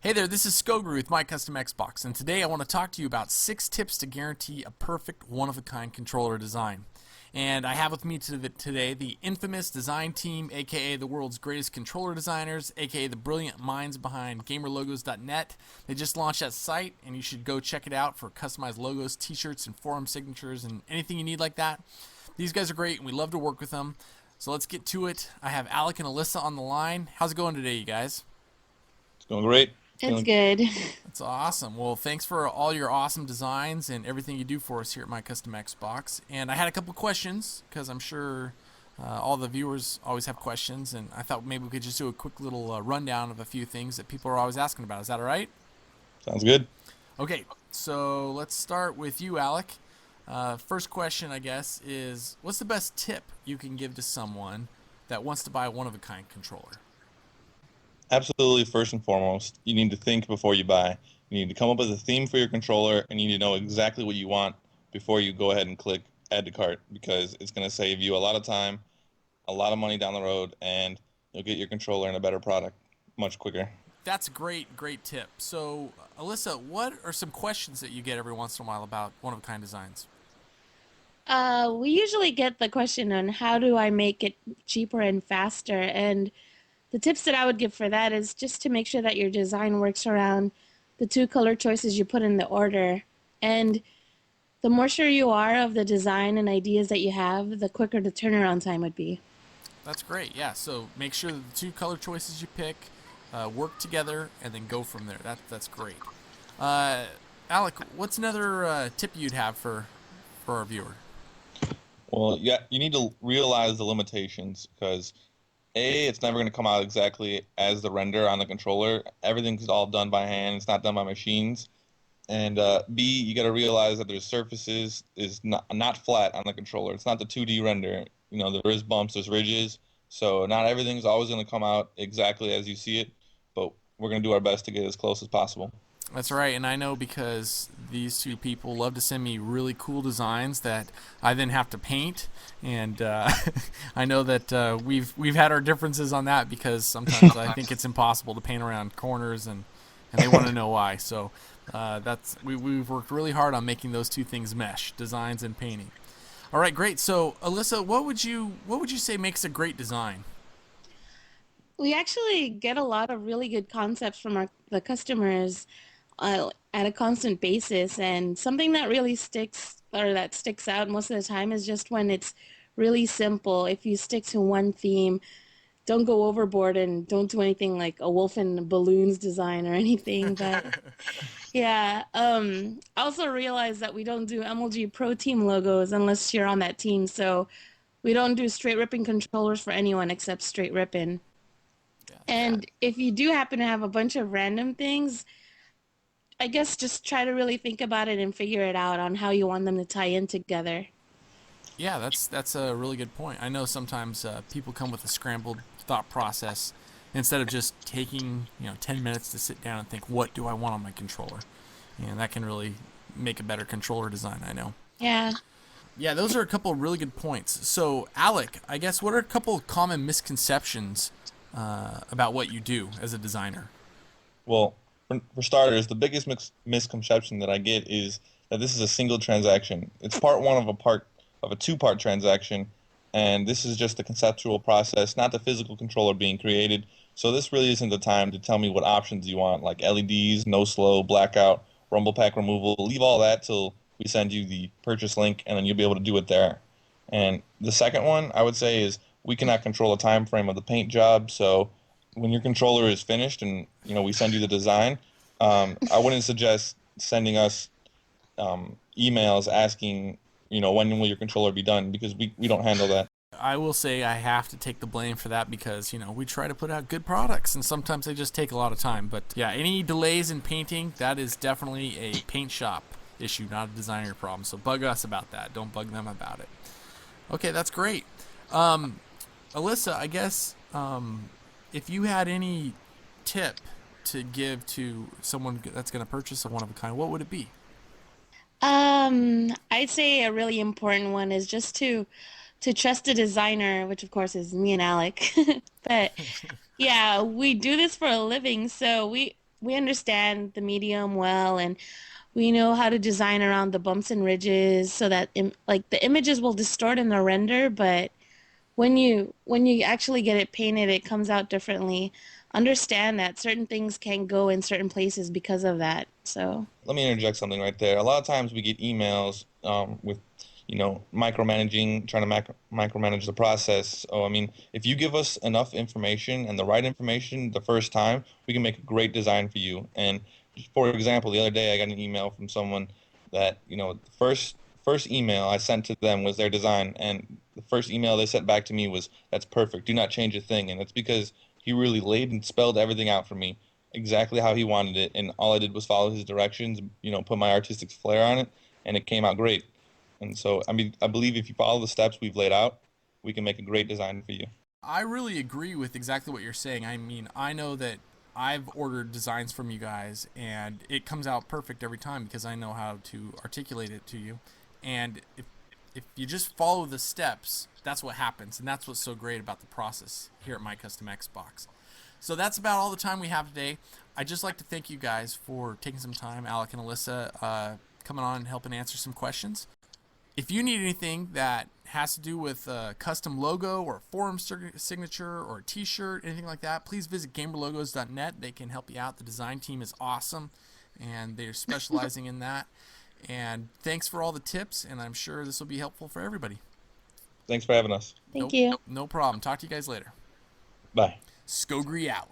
Hey there, this is Skogru with My Custom Xbox, and today I want to talk to you about 6 tips to guarantee a perfect one-of-a-kind controller design. And I have with me today the infamous design team, aka the world's greatest controller designers, aka the brilliant minds behind GamerLogos.net. They just launched that site, and you should go check it out for customized logos, t-shirts, and forum signatures, and anything you need like that. These guys are great, and we love to work with them. So let's get to it. I have Alec and Alyssa on the line. How's it going today, you guys? It's going great. It's good. That's awesome. Well, thanks for all your awesome designs and everything you do for us here at My Custom Xbox. And I had a couple questions because I'm sure all the viewers always have questions, and I thought maybe we could just do a quick little rundown of a few things that people are always asking about. Is that all right? Sounds good. Okay, so let's start with you, Alec. First question, I guess, is what's the best tip you can give to someone that wants to buy a one-of-a-kind controller? Absolutely, first and foremost, you need to think before you buy. You need to come up with a theme for your controller, and you need to know exactly what you want before you go ahead and click add to cart, because it's going to save you a lot of time, a lot of money down the road, and you'll get your controller in a better product much quicker. That's a great tip. So, Alyssa, what are some questions that you get every once in a while about one-of-a-kind designs? We usually get the question on how do I make it cheaper and faster, and the tips that I would give for that is just to make sure that your design works around the two color choices you put in the order. And the more sure you are of the design and ideas that you have, the quicker the turnaround time would be. That's great. Yeah. So make sure that the two color choices you pick work together, and then go from there. That's great. Uh, Alec, what's another tip you'd have for our viewer? Well, yeah, you need to realize the limitations, because A, it's never going to come out exactly as the render on the controller. Everything's all done by hand. It's not done by machines. And B, you got to realize that there's surfaces is not flat on the controller. It's not the 2D render. You know, there is bumps, there's ridges. So not everything's always going to come out exactly as you see it, but we're going to do our best to get as close as possible. That's right, and I know because these two people love to send me really cool designs that I then have to paint, and I know that we've had our differences on that because sometimes I think it's impossible to paint around corners, and they want to know why. So we've worked really hard on making those two things mesh, designs and painting. All right, great. So Alyssa, what would you say makes a great design? We actually get a lot of really good concepts from the customers at a constant basis, and something that really sticks or that sticks out most of the time is just when it's really simple. If you stick to one theme, don't go overboard and don't do anything like a wolf and balloons design or anything. But yeah, I also realize that we don't do MLG Pro Team logos unless you're on that team. So we don't do straight ripping controllers for anyone except straight ripping. Yeah. And if you do happen to have a bunch of random things, I guess just try to really think about it and figure it out on how you want them to tie in together. Yeah, that's a really good point. I know sometimes people come with a scrambled thought process instead of just taking 10 minutes to sit down and think, what do I want on my controller? And that can really make a better controller design, I know. Yeah. Yeah, those are a couple of really good points. So, Alec, I guess what are a couple of common misconceptions about what you do as a designer? Well, for starters, the biggest misconception that I get is that this is a single transaction. It's part one of a two-part transaction, and this is just the conceptual process, not the physical controller being created. So this really isn't the time to tell me what options you want, like LEDs, no slow, blackout, rumble pack removal. Leave all that till we send you the purchase link, and then you'll be able to do it there. And the second one I would say is we cannot control a time frame of the paint job. So when your controller is finished and we send you the design, I wouldn't suggest sending us emails asking when will your controller be done, because we don't handle that. I will say I have to take the blame for that because, we try to put out good products and sometimes they just take a lot of time. But yeah, any delays in painting, that is definitely a paint shop issue, not a designer problem. So bug us about that. Don't bug them about it. Okay, that's great. Alyssa, I guess if you had any tip to give to someone that's going to purchase a one of a kind, what would it be? I'd say a really important one is just to trust a designer, which of course is me and Alec. But yeah, we do this for a living, so we understand the medium well, and we know how to design around the bumps and ridges so that like the images will distort in the render, but when you actually get it painted, it comes out differently. Understand that certain things can go in certain places because of that. So, Let me interject something right there. A lot of times we get emails with, micromanaging, trying to micromanage the process. So, I mean, if you give us enough information and the right information the first time, we can make a great design for you. And for example, the other day I got an email from someone that, the first email I sent to them was their design, and the first email they sent back to me was, "That's perfect. Do not change a thing." And it's because he really laid and spelled everything out for me exactly how he wanted it, and all I did was follow his directions, put my artistic flair on it, and it came out great. And so, I mean, I believe if you follow the steps we've laid out, we can make a great design for you. I really agree with exactly what you're saying. I mean, I know that I've ordered designs from you guys, and it comes out perfect every time because I know how to articulate it to you. And if you just follow the steps, that's what happens, and that's what's so great about the process here at My Custom Xbox. So that's about all the time we have today. I'd just like to thank you guys for taking some time, Alec and Alyssa, coming on and helping answer some questions. If you need anything that has to do with a custom logo or a forum signature or a t-shirt, anything like that, please visit gamerlogos.net. They can help you out. The design team is awesome, and they're specializing in that. And thanks for all the tips, and I'm sure this will be helpful for everybody. Thanks for having us. thank you. No problem. Talk to you guys later. Bye. Skogri out.